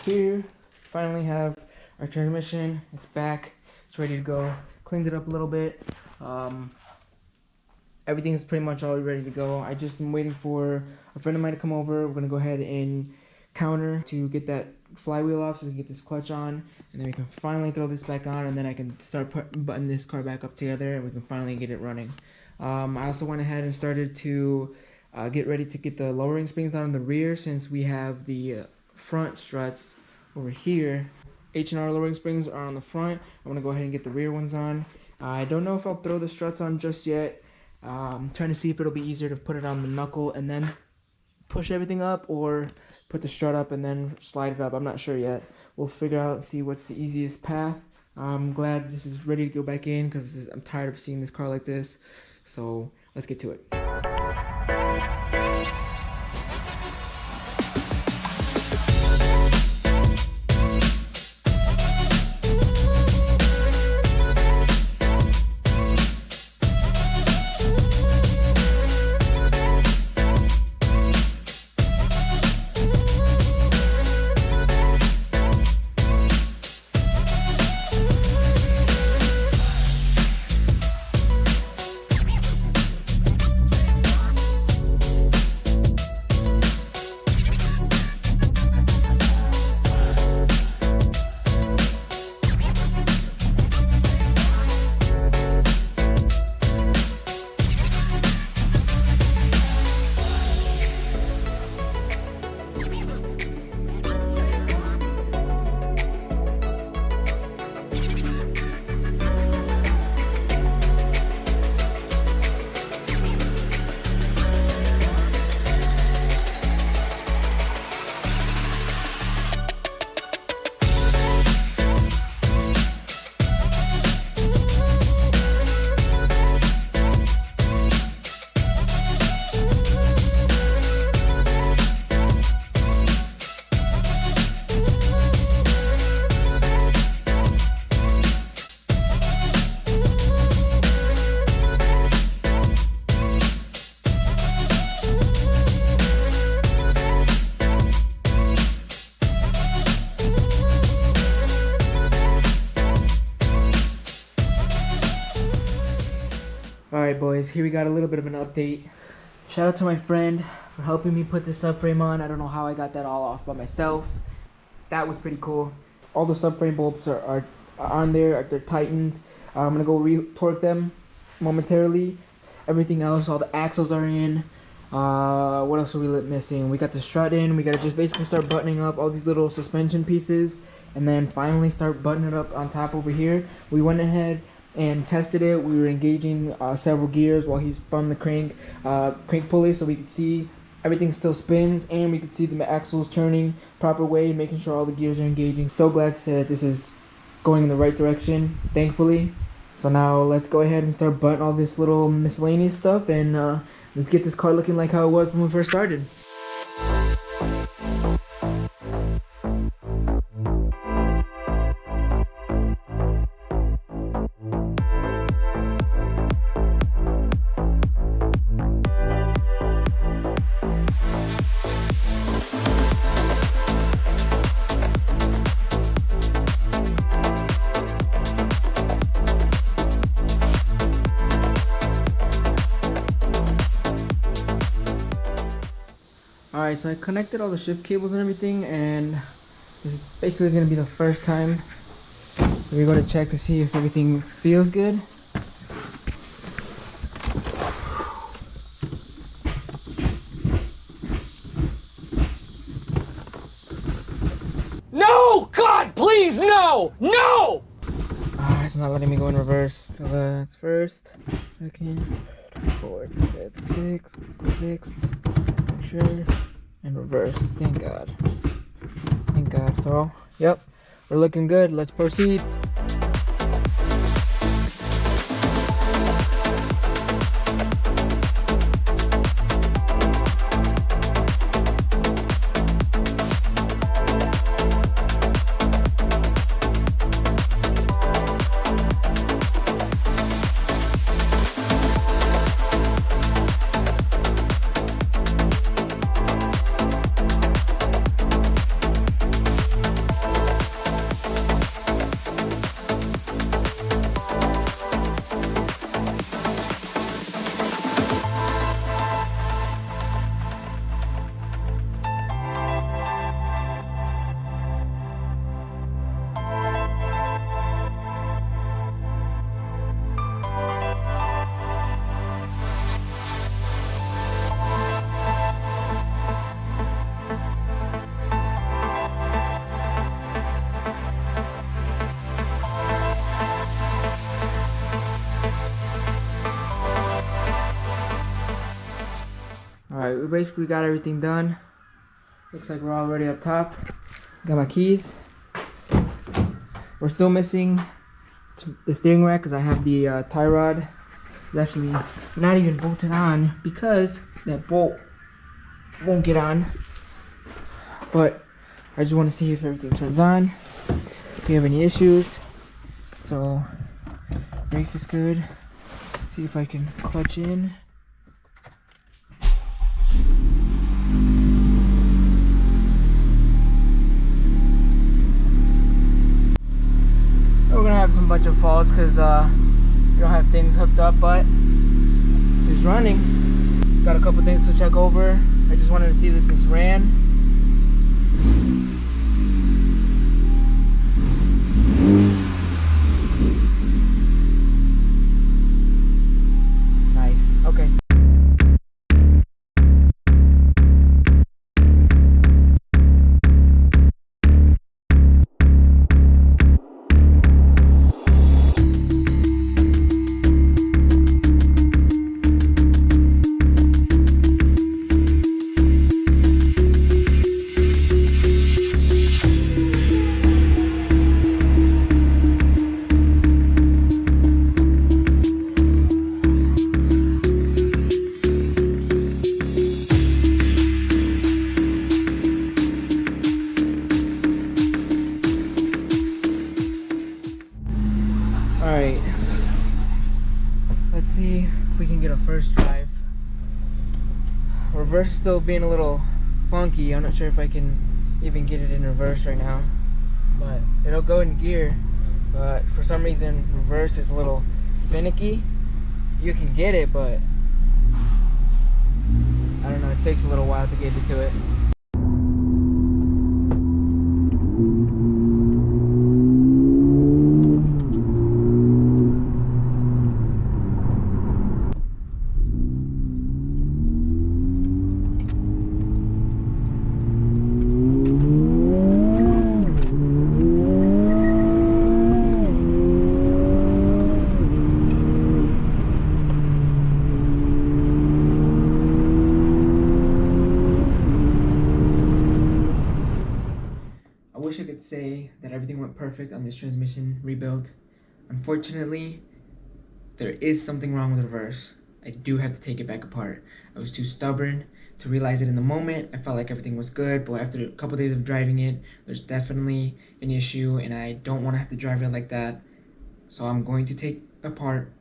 here, finally have our transmission. It's back, it's ready to go. Cleaned it up a little bit. Everything is pretty much all ready to go. I just am waiting for a friend of mine to come over. We're gonna go ahead and counter to get that flywheel off so we can get this clutch on, and then we can finally throw this back on, and then I can start buttoning this car back up together, and we can finally get it running. I also went ahead and started to get ready to get the lowering springs on the rear, since we have the front struts over here. H&R lowering springs are on the front. I'm gonna go ahead and get the rear ones on. I don't know if I'll throw the struts on just yet. I'm trying to see if it'll be easier to put it on the knuckle and then push everything up, or put the strut up and then slide it up. I'm not sure yet. We'll figure out and see what's the easiest path. I'm glad this is ready to go back in because I'm tired of seeing this car like this. So let's get to it. Alright boys, here we got a little bit of an update. Shout out to my friend for helping me put this subframe on. I don't know how I got that all off by myself. That was pretty cool. All the subframe bolts are on there, they're tightened. I'm gonna go re-torque them momentarily. Everything else, all the axles are in. What else are we missing? We got the strut in. We gotta just basically start buttoning up all these little suspension pieces, and then finally start buttoning it up on top over here. We went ahead and tested it. We were engaging several gears while he spun the crank pulley, so we could see everything still spins, and we could see the axles turning proper way, making sure all the gears are engaging. So glad to say that this is going in the right direction, thankfully. So now let's go ahead and start buttoning all this little miscellaneous stuff, and let's get this car looking like how it was when we first started. Alright, so I connected all the shift cables and everything, and this is basically going to be the first time we're going to check to see if everything feels good. No! God, please, no! No! It's not letting me go in reverse. So that's first, second, fourth, fifth, sixth, sure. And reverse. Thank God. Thank God. So, yep, we're looking good. Let's proceed. Alright, we basically got everything done. Looks like we're already up top. Got my keys. We're still missing the steering rack because I have the tie rod. It's actually not even bolted on because that bolt won't get on. But I just want to see if everything turns on, if we have any issues. So brake is good. See if I can clutch in. We're gonna have some bunch of faults because we don't have things hooked up, but it's running. Got a couple things to check over. I just wanted to see that this ran. Nice. Okay. Alright, let's see if we can get a first drive. Reverse is still being a little funky. I'm not sure if I can even get it in reverse right now, but it'll go in gear, but for some reason reverse is a little finicky. You can get it, but I don't know, it takes a little while to get into it. I wish I could say that everything went perfect on this transmission rebuild. Unfortunately, there is something wrong with reverse. I do have to take it back apart. I was too stubborn to realize it in the moment. I felt like everything was good, but after a couple days of driving it, there's definitely an issue, and I don't want to have to drive it like that. So I'm going to take apart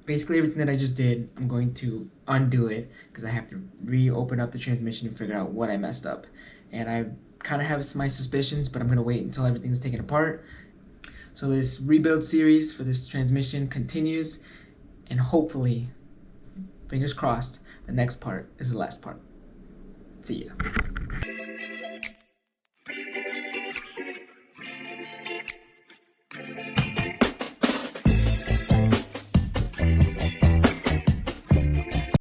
basically everything that I just did. I'm going to undo it because I have to reopen up the transmission and figure out what I messed up. And I kind of have my suspicions, but I'm going to wait until everything's taken apart. So this rebuild series for this transmission continues, and hopefully, fingers crossed, the next part is the last part. See ya.